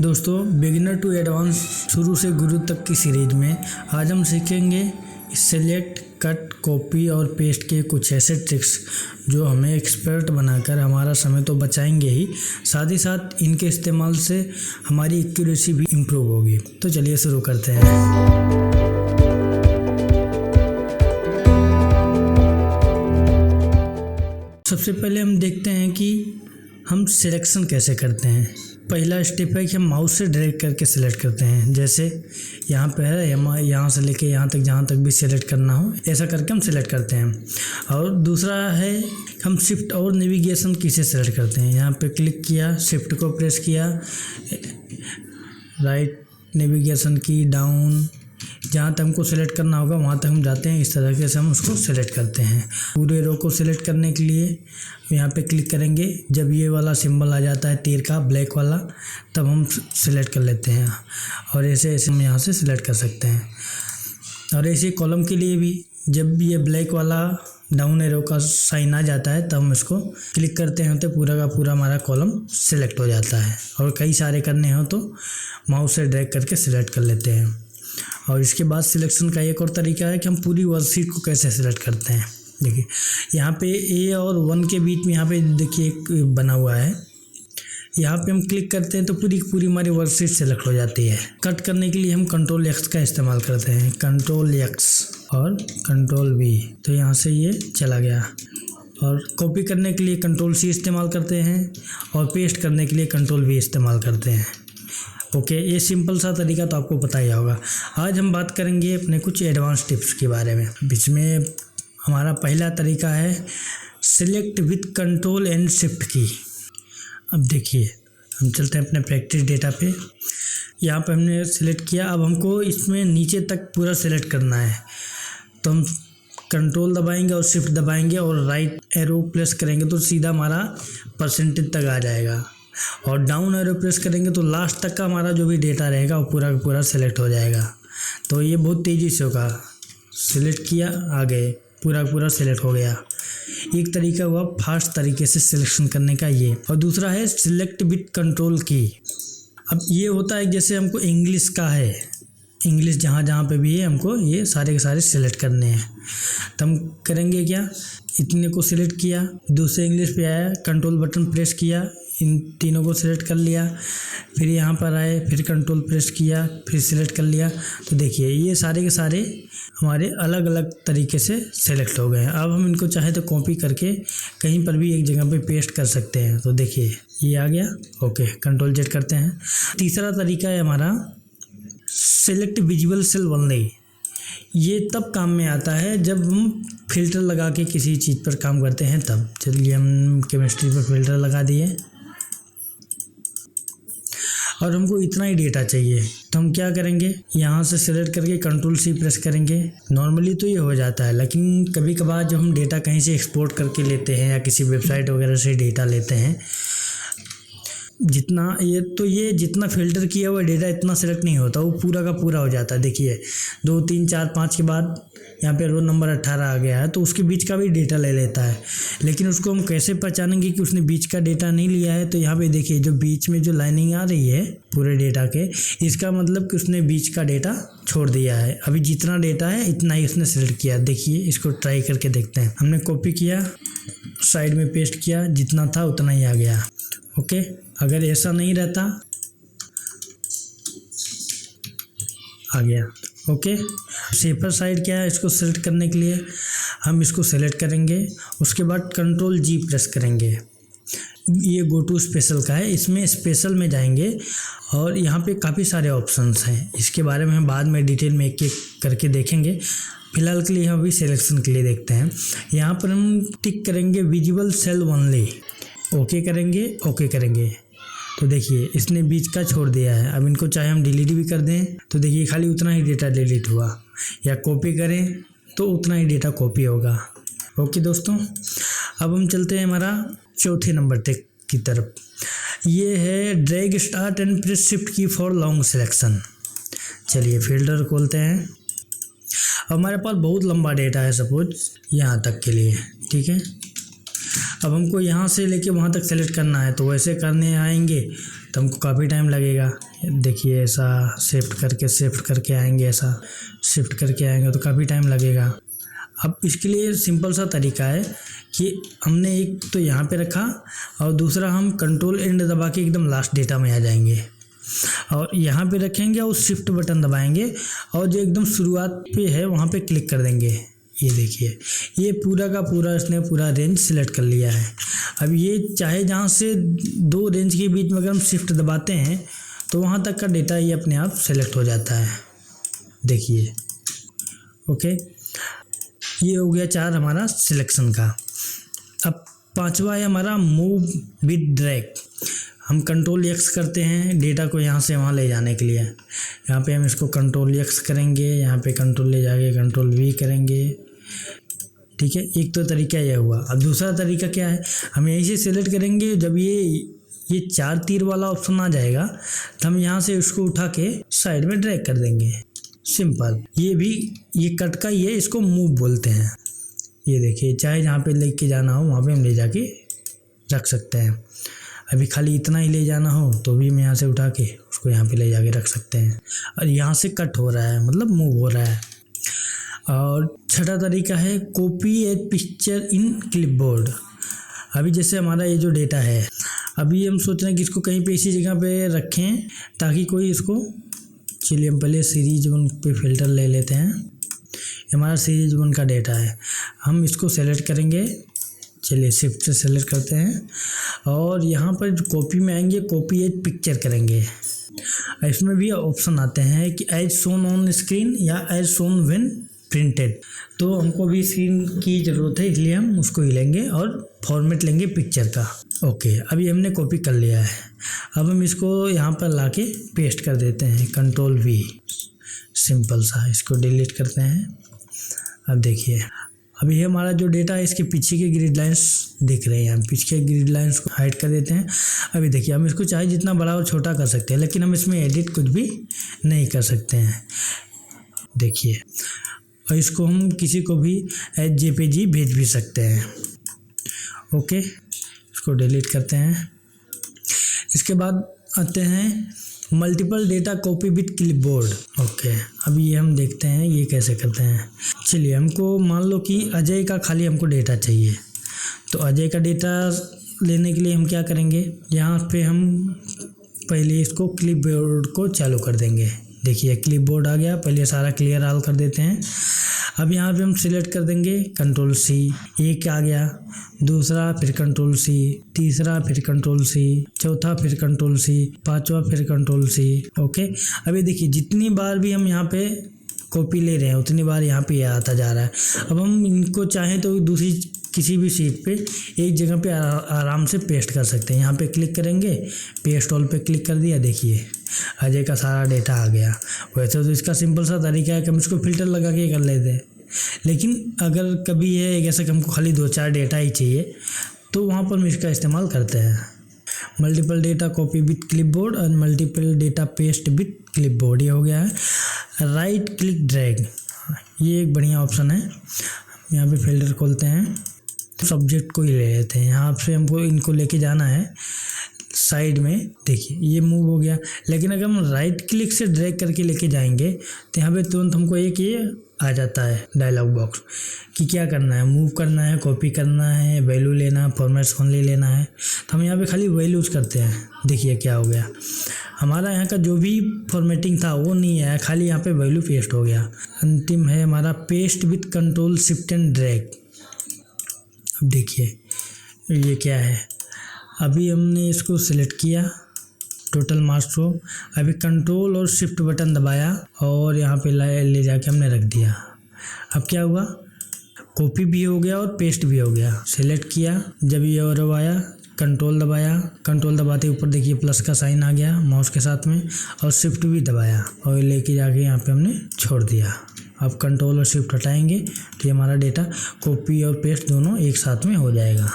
दोस्तों, beginner to advance शुरू से गुरु तक की सीरीज में आज हम सीखेंगे सेलेक्ट, कट, कॉपी और पेस्ट के कुछ ऐसे ट्रिक्स जो हमें एक्सपर्ट बनाकर हमारा समय तो बचाएंगे ही, साथ ही साथ इनके इस्तेमाल से हमारी एक्यूरेसी भी इम्प्रूव होगी। तो चलिए शुरू करते हैं। सबसे पहले हम देखते हैं कि हम सिलेक्शन कैसे करते हैं। पहला स्टेप है कि हम माउस से ड्रैग करके सिलेक्ट करते हैं। जैसे यहाँ पे है, यहाँ से लेके यहाँ तक, जहाँ तक भी सिलेक्ट करना हो, ऐसा करके हम सिलेक्ट करते हैं। और दूसरा है हम शिफ्ट और नेविगेशन की से सिलेक्ट करते हैं। यहाँ पे क्लिक किया, शिफ्ट को प्रेस किया, राइट नेविगेशन की, डाउन, जहाँ तक हमको सिलेक्ट करना होगा वहाँ तक हम जाते हैं। इस तरीके से हम उसको सिलेक्ट करते हैं। पूरे रो को सिलेक्ट करने के लिए यहाँ पे क्लिक करेंगे। जब ये वाला सिंबल आ जाता है तीर का, ब्लैक वाला, तब हम सिलेक्ट कर लेते हैं। और ऐसे ऐसे हम यहाँ से सिलेक्ट कर सकते हैं। और ऐसे कॉलम के लिए भी जब ये ब्लैक वाला डाउन एरो का साइन आ जाता है तब हम इसको क्लिक करते हैं तो पूरा का पूरा हमारा कॉलम सिलेक्ट हो जाता है। और कई सारे करने हो तो माउस से ड्रैग करके सिलेक्ट कर लेते हैं। और इसके बाद सिलेक्शन का एक और तरीका है कि हम पूरी वर्कशीट को कैसे सिलेक्ट करते हैं। देखिए यहाँ पे ए और 1 के बीच में यहाँ पे देखिए एक बना हुआ है। यहाँ पे हम क्लिक करते हैं तो पूरी हमारी वर्कशीट सिलेक्ट हो जाती है। कट करने के लिए हम कंट्रोल एक्स का इस्तेमाल करते हैं, कंट्रोल एक्स और कंट्रोल वी, तो यहाँ से ये चला गया। और कॉपी करने के लिए कंट्रोल सी इस्तेमाल करते हैं और पेस्ट करने के लिए कंट्रोल वी इस्तेमाल करते हैं। ओके, ये सिंपल सा तरीका तो आपको पता ही होगा। आज हम बात करेंगे अपने कुछ एडवांस टिप्स के बारे में। इसमें हमारा पहला तरीका है select with control and shift की। अब देखिए हम चलते हैं अपने प्रैक्टिस डेटा पे। यहाँ पे हमने सिलेक्ट किया। अब हमको इसमें नीचे तक पूरा सिलेक्ट करना है तो हम कंट्रोल दबाएंगे और शिफ्ट दबाएंगे और राइट एरो प्रेस करेंगे तो सीधा हमारा परसेंटेज तक आ जाएगा। और डाउन एरो प्रेस करेंगे तो लास्ट तक का हमारा जो भी डेटा रहेगा वो पूरा का पूरा सिलेक्ट हो जाएगा। तो ये बहुत तेज़ी से होगा। सिलेक्ट किया, आ गए, पूरा सिलेक्ट हो गया। एक तरीका हुआ फास्ट तरीके से सिलेक्शन करने का ये। और दूसरा है सिलेक्ट विथ कंट्रोल की। अब ये होता है जैसे हमको इंग्लिश का है, इंग्लिश जहाँ पे भी है हमको ये सारे के सारे सिलेक्ट करने हैं। तो हम करेंगे क्या, इतने को सिलेक्ट किया, दूसरे इंग्लिश पे आया, कंट्रोल बटन प्रेस किया, इन तीनों को सिलेक्ट कर लिया, फिर यहाँ पर आए, फिर कंट्रोल प्रेस किया, फिर सिलेक्ट कर लिया। तो देखिए ये सारे के सारे हमारे अलग अलग तरीके से सिलेक्ट हो गए हैं। अब हम इनको चाहे तो कॉपी करके कहीं पर भी एक जगह पे पेस्ट कर सकते हैं। तो देखिए ये आ गया। ओके, कंट्रोल जेड करते हैं। तीसरा तरीका है हमारा सिलेक्ट विजुअल सेल ओनली। ये तब काम में आता है जब हम फिल्टर लगा के किसी चीज़ पर काम करते हैं तब। चलिए हम केमिस्ट्री पर फिल्टर लगा दिए और हमको इतना ही डेटा चाहिए तो हम क्या करेंगे, यहाँ से सिलेक्ट करके कंट्रोल सी प्रेस करेंगे। नॉर्मली तो ये हो जाता है, लेकिन कभी कभार जब हम डेटा कहीं से एक्सपोर्ट करके लेते हैं या किसी वेबसाइट वगैरह से डेटा लेते हैं, जितना ये जितना फिल्टर किया हुआ डेटा इतना सेलेक्ट नहीं होता, वो पूरा का पूरा हो जाता है। देखिए 2, 3, 4, 5 के बाद यहाँ पे रोल नंबर 18 आ गया है तो उसके बीच का भी डेटा ले लेता है। लेकिन उसको हम कैसे पहचानेंगे कि उसने बीच का डेटा नहीं लिया है। तो यहाँ पे देखिए जो बीच में जो लाइनिंग आ रही है पूरे डेटा के, इसका मतलब कि उसने बीच का डेटा छोड़ दिया है। अभी जितना डेटा है इतना ही उसने सेलेक्ट किया। देखिए इसको ट्राई करके देखते हैं। हमने कॉपी किया, साइड में पेस्ट किया, जितना था उतना ही आ गया। ओके, अगर ऐसा नहीं रहता, आ गया। ओके, सेफर साइड क्या है, इसको सेलेक्ट करने के लिए हम इसको सेलेक्ट करेंगे, उसके बाद कंट्रोल जी प्रेस करेंगे। ये गो टू स्पेशल का है, इसमें स्पेशल में जाएंगे और यहाँ पे काफ़ी सारे ऑप्शंस हैं। इसके बारे में हम बाद में डिटेल में एक एक करके देखेंगे। फिलहाल के लिए हम अभी सिलेक्शन के लिए देखते हैं। यहाँ पर हम टिक करेंगे विजुअल सेल ओनली, ओके करेंगे। तो देखिए इसने बीच का छोड़ दिया है। अब इनको चाहे हम डिलीट भी कर दें तो देखिए खाली उतना ही डेटा डिलीट हुआ, या कॉपी करें तो उतना ही डेटा कॉपी होगा। ओके दोस्तों, अब हम चलते हैं हमारा चौथे नंबर टिक की तरफ। ये है drag start and press shift की फॉर लॉन्ग सिलेक्शन। चलिए फिल्टर खोलते हैं। हमारे पास बहुत लंबा डेटा है, सपोज यहाँ तक के लिए, ठीक है। अब हमको यहाँ से लेके वहाँ तक सेलेक्ट करना है, तो वैसे करने आएंगे तो हमको काफ़ी टाइम लगेगा। देखिए ऐसा शिफ्ट करके आएंगे, ऐसा शिफ्ट करके आएंगे तो काफ़ी टाइम लगेगा। अब इसके लिए सिंपल सा तरीका है कि हमने एक तो यहाँ पे रखा और दूसरा हम कंट्रोल एंड दबा के एकदम लास्ट डेटा में आ जाएंगे और यहाँ पे रखेंगे और शिफ्ट बटन दबाएंगे और जो एकदम शुरुआत पे है वहाँ पे क्लिक कर देंगे। ये देखिए ये पूरा का पूरा इसने पूरा रेंज सिलेक्ट कर लिया है। अब ये चाहे जहाँ से दो रेंज के बीच में अगर हम शिफ्ट दबाते हैं तो वहाँ तक का डेटा ये अपने आप सेलेक्ट हो जाता है। देखिए ओके, ये हो गया 4 हमारा सिलेक्शन का। अब 5वां है हमारा मूव विद ड्रैग। हम कंट्रोल एक्स करते हैं डेटा को यहाँ से वहाँ ले जाने के लिए। यहाँ पे हम इसको कंट्रोल एक्स करेंगे, यहाँ पे कंट्रोल ले जाके कंट्रोल वी करेंगे। ठीक है, एक तो तरीका यह हुआ। अब दूसरा तरीका क्या है, हम यहीं से सेलेक्ट करेंगे। जब ये 4 तीर वाला ऑप्शन आ जाएगा तो हम यहाँ से उसको उठा के साइड में ड्रैग कर देंगे। सिंपल, ये कट का ही है, इसको मूव बोलते हैं। ये देखिए चाहे जहाँ पे लेके जाना हो वहाँ पे हम ले जाके रख सकते हैं। अभी खाली इतना ही ले जाना हो तो भी हम यहाँ से उठा के उसको यहाँ पे ले जाके रख सकते हैं और यहाँ से कट हो रहा है, मतलब मूव हो रहा है। और छठा तरीका है copy A picture in clipboard. अभी जैसे हमारा ये जो डेटा है, अभी हम सोच रहे हैं कि इसको कहीं पे इसी जगह पे रखें ताकि कोई इसको, चलिए हम पहले सीरीज 1 पे फ़िल्टर ले लेते हैं। हमारा सीरीज 1 का डेटा है, हम इसको सेलेक्ट करेंगे। चलिए शिफ्ट से सेलेक्ट करते हैं और यहाँ पर कॉपी में आएंगे, कॉपी एज पिक्चर करेंगे। इसमें भी ऑप्शन आते हैं कि एज शोन ऑन स्क्रीन या एज शोन व्हेन प्रिंटेड। तो हमको भी स्क्रीन की ज़रूरत है इसलिए हम उसको ही लेंगे और फॉर्मेट लेंगे पिक्चर का। ओके, अभी हमने कॉपी कर लिया है। अब हम इसको यहाँ पर लाके पेस्ट कर देते हैं, कंट्रोल वी। सिंपल सा, इसको डिलीट करते हैं। अब देखिए अभी ये हमारा जो डेटा है इसके पीछे के ग्रिड लाइंस दिख रहे हैं। हम पीछे के ग्रिड लाइंस को हाइड कर देते हैं। अभी देखिए हम इसको चाहे जितना बड़ा और छोटा कर सकते हैं, लेकिन हम इसमें एडिट कुछ भी नहीं कर सकते हैं। देखिए, और इसको हम किसी को भी एज जेपीजी भेज भी सकते हैं। ओके, इसको डिलीट करते हैं। इसके बाद आते हैं multiple data copy with clipboard. Okay, अब ये हम देखते हैं ये कैसे करते हैं। चलिए, हमको मान लो कि अजय का खाली हमको डेटा चाहिए, तो अजय का डेटा लेने के लिए हम क्या करेंगे, यहाँ पे हम पहले इसको क्लिपबोर्ड को चालू कर देंगे। देखिए क्लिपबोर्ड आ गया, पहले सारा क्लियर ऑल कर देते हैं। अब यहाँ पे हम सिलेक्ट कर देंगे कंट्रोल सी, एक आ गया, दूसरा फिर कंट्रोल सी, तीसरा फिर कंट्रोल सी, चौथा फिर कंट्रोल सी, पांचवा फिर कंट्रोल सी। ओके, अभी देखिए जितनी बार भी हम यहाँ पे कॉपी ले रहे हैं उतनी बार यहाँ पे आता जा रहा है। अब हम इनको चाहें तो दूसरी किसी भी शीट पे एक जगह पे आराम से पेस्ट कर सकते हैं। यहाँ पे क्लिक करेंगे, पेस्ट ऑल पे क्लिक कर दिया, देखिए अजय का सारा डेटा आ गया। वैसे तो इसका सिंपल सा तरीका है कि हम इसको फिल्टर लगा के कर लेते हैं, लेकिन अगर कभी है जैसे कि हमको खाली 2-4 डेटा ही चाहिए तो वहाँ पर हम इसका इस्तेमाल करते हैं। Multiple data copy with clipboard और multiple data paste with clipboard, ये हो गया है। राइट क्लिक ड्रैग, ये एक बढ़िया ऑप्शन है। यहाँ पे फिल्टर खोलते हैं, सब्जेक्ट को ही ले लेते हैं। यहाँ से हमको इनको लेके जाना है साइड में। देखिए ये मूव हो गया, लेकिन अगर हम राइट क्लिक से ड्रैग करके लेके जाएंगे तो यहाँ पे तुरंत हमको एक ये आ जाता है डायलॉग बॉक्स कि क्या करना है, मूव करना है, कॉपी करना है, वैल्यू लेना, फॉर्मेट्स ओनली लेना है। तो हम यहाँ पे खाली वैल्यूज करते हैं। देखिए क्या हो गया, हमारा यहाँ का जो भी फॉर्मेटिंग था वो नहीं आया, खाली यहाँ पे वैल्यू पेस्ट हो गया। अंतिम है हमारा paste with control shift and drag. अब देखिए ये क्या है, अभी हमने इसको सिलेक्ट किया टोटल मार्क्स को, अभी कंट्रोल और शिफ्ट बटन दबाया और यहाँ पे ले जाके हमने रख दिया। अब क्या हुआ, कॉपी भी हो गया और पेस्ट भी हो गया। सिलेक्ट किया, जब ये और आया कंट्रोल दबाया, कंट्रोल दबाते ऊपर देखिए प्लस का साइन आ गया माउस के साथ में, और शिफ्ट भी दबाया और लेके जाके यहाँ पे हमने छोड़ दिया। अब कंट्रोल और शिफ्ट हटाएंगे तो हमारा डेटा कॉपी और पेस्ट दोनों एक साथ में हो जाएगा।